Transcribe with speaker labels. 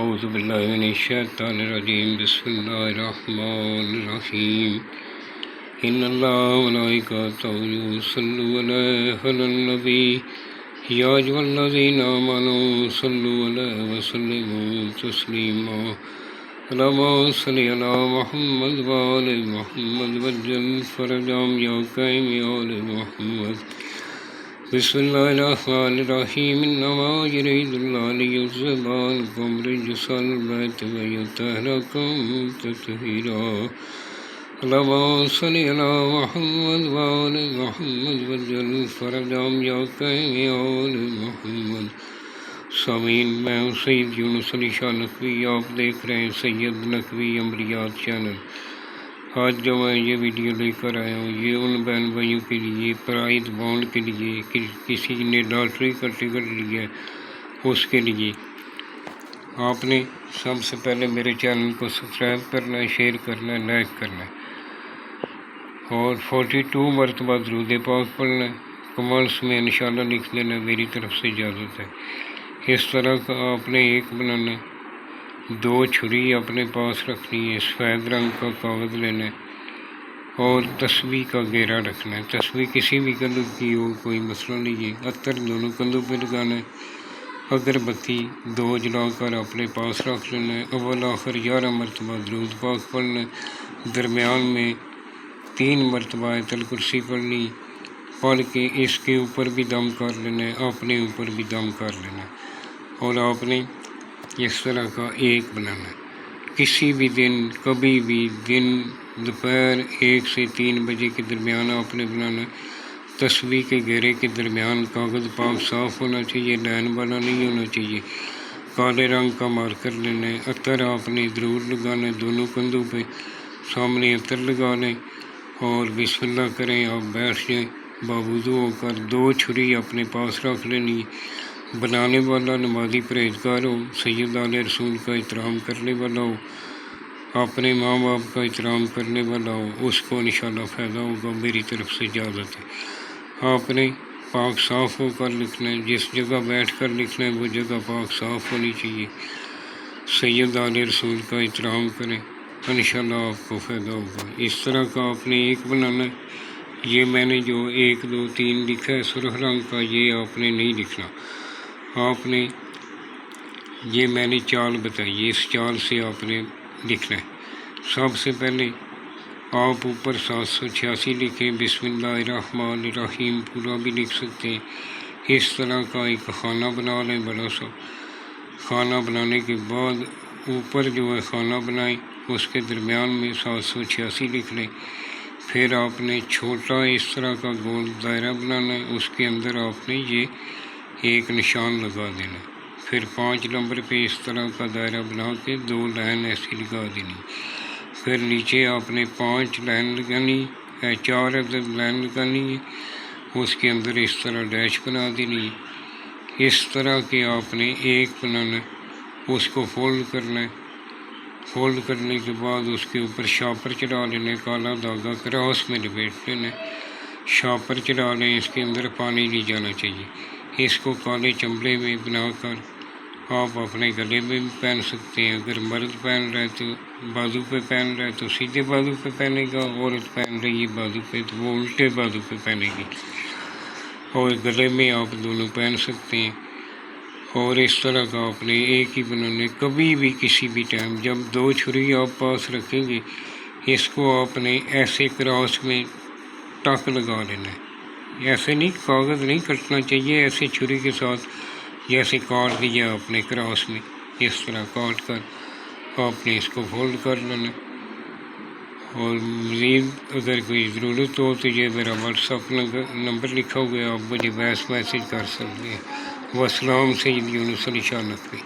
Speaker 1: اعوذ باللہ من الشیطان الرجیم بسم اللہ الرحمن الرحیم ان اللہ وملائکتہ یصلون علی النبی یا ایھا الذین آمنوا صلوا علیہ وسلموا تسلیما اللہم صل علی محمد وآل محمد وعجل فرجهم یا کریم یا آل محمد بسم اللہ الرحمن الرحیم انما یرید اللہ لیذہب عنکم رجس البیت ویطہرکم تطہیرا اللہم صل علی محمد وآل محمد وعجل فرجهم یا کریم یا آل محمد۔ سامعین، میں ہوں سید یونس علی شاہ نقوی، آپ دیکھ رہے ہیں سید نقوی عمریات چینل۔ آج جو میں یہ ویڈیو لے کر آیا ہوں یہ ان بہن بھائیوں کے لیے پرائیز بانڈ کے لیے کہ کسی نے لاٹری کا ٹکٹ لیا ہے اس کے لیے آپ نے سب سے پہلے میرے چینل کو سبسکرائب کرنا ہے، شیئر کرنا ہے، لائک کرنا ہے اور 42 مرتبہ درود پاک پڑھنا ہے۔ کمنٹس میں انشاءاللہ لکھ دینا، میری طرف سے اجازت ہے۔ اس طرح کا آپ نے ایک بنانا ہے، 2 چھری اپنے پاس رکھنی ہے، سفید رنگ کا کاغذ لینا ہے اور تسبیح کا گھیرا رکھنا ہے۔ تسبیح کسی بھی کلر کی ہو، کوئی مسئلہ نہیں ہے۔ عطر دونوں کندھوں پہ لگانا ہے۔ اگربتی 2 جلا کر اپنے پاس رکھ لینا ہے۔ اول آخر 11 مرتبہ درود پاک پڑھنا ہے۔ درمیان میں 3 مرتبہ آیت الکرسی پڑھنی، پڑھ کے اس کے اوپر بھی دم کر لینا ہے، اپنے اوپر بھی دم کر لینا ہے اور آپ نے اس طرح کا ایک بنانا ہے۔ کسی بھی دن، کبھی بھی دن دوپہر 1 سے 3 بجے کے درمیان آپ نے بنانا ہے۔ تسبیح کے گھیرے کے درمیان کاغذ پاک صاف ہونا چاہیے، لائن والا نہیں ہونا چاہیے۔ کالے رنگ کا مارکر لینا ہے۔ عطر آپ نے ضرور لگانا ہے، دونوں کندھوں پہ سامنے عطر لگا لیں اور بسم اللہ کریں، آپ بیٹھ جائیں باوضو ہو کر۔ 2 چھری اپنے پاس رکھ لینی۔ بنانے والا نمازی پرہیزگار ہو، سید آل رسول کا احترام کرنے والا ہو، اپنے ماں باپ کا احترام کرنے والا ہو، اس کو انشاءاللہ فائدہ ہوگا، میری طرف سے اجازت ہے۔ آپ نے پاک صاف ہو کر لکھنا ہے، جس جگہ بیٹھ کر لکھنا ہے وہ جگہ پاک صاف ہونی چاہیے۔ سید آل رسول کا احترام کریں، انشاءاللہ آپ کو فائدہ ہوگا۔ اس طرح کا آپ نے ایک بنانا ہے۔ یہ میں نے جو 1 2 3 لکھا ہے سرخ رنگ کا، یہ آپ نے نہیں لکھنا۔ آپ نے یہ میں نے چال بتائی، اس چال سے آپ نے لکھنا ہے۔ سب سے پہلے آپ اوپر 786 لکھیں، بسم اللہ الرحمن الرحیم پورا بھی لکھ سکتے ہیں۔ اس طرح کا ایک خانہ بنا لیں، بڑا سا خانہ بنانے کے بعد اوپر جو ہے خانہ بنائیں، اس کے درمیان میں 786 لکھ لیں۔ پھر آپ نے چھوٹا اس طرح کا گول دائرہ بنانا ہے، اس کے اندر آپ نے یہ ایک نشان لگا دینا۔ پھر 5 نمبر پہ اس طرح کا دائرہ بنا کے 2 لائن ایسی لگا دینی۔ پھر نیچے آپ نے 5 لائن لگانی ہے، 4 عدد لائن لگانی ہے، اس کے اندر اس طرح ڈیش بنا دینی ہے۔ اس طرح کے آپ نے ایک بنانا ہے، اس کو فولڈ کرنا ہے۔ فولڈ کرنے کے بعد اس کے اوپر شاپر چڑھا لینا ہے، کالا دھاگا کراس میں لپیٹ لینا ہے۔ شاپر چڑھا لیں، اس کے اندر پانی نہیں جانا چاہیے۔ اس کو کالے چمڑے میں بنا کر آپ اپنے گلے میں بھی پہن سکتے ہیں۔ اگر مرد پہن رہے تو بازو پہ پہن رہے تو سیدھے بازو پہ پہنے گا، عورت پہن رہی ہے بازو پہ تو وہ الٹے بازو پہ پہنے گی، اور گلے میں آپ دونوں پہن سکتے ہیں۔ اور اس طرح کا آپ نے ایک ہی بنانے، کبھی بھی کسی بھی ٹائم جب 2 چھری آپ پاس رکھیں گے، اس کو آپ نے ایسے کراس میں ٹک لگا لینا ہے۔ ایسے نہیں، کاغذ نہیں کٹنا چاہیے، ایسے چھری کے ساتھ جیسے کاٹ دیا آپ نے کراس میں، اس طرح کاٹ کر آپ نے اس کو فولڈ کر لینا۔ اور مزید اگر کوئی ضرورت ہو تو یہ میرا واٹس ایپ نمبر لکھا ہوا ہے، آپ مجھے وائس میسیج کر سکتے ہیں۔ والسلام، سید یونس علی شاہ نقوی۔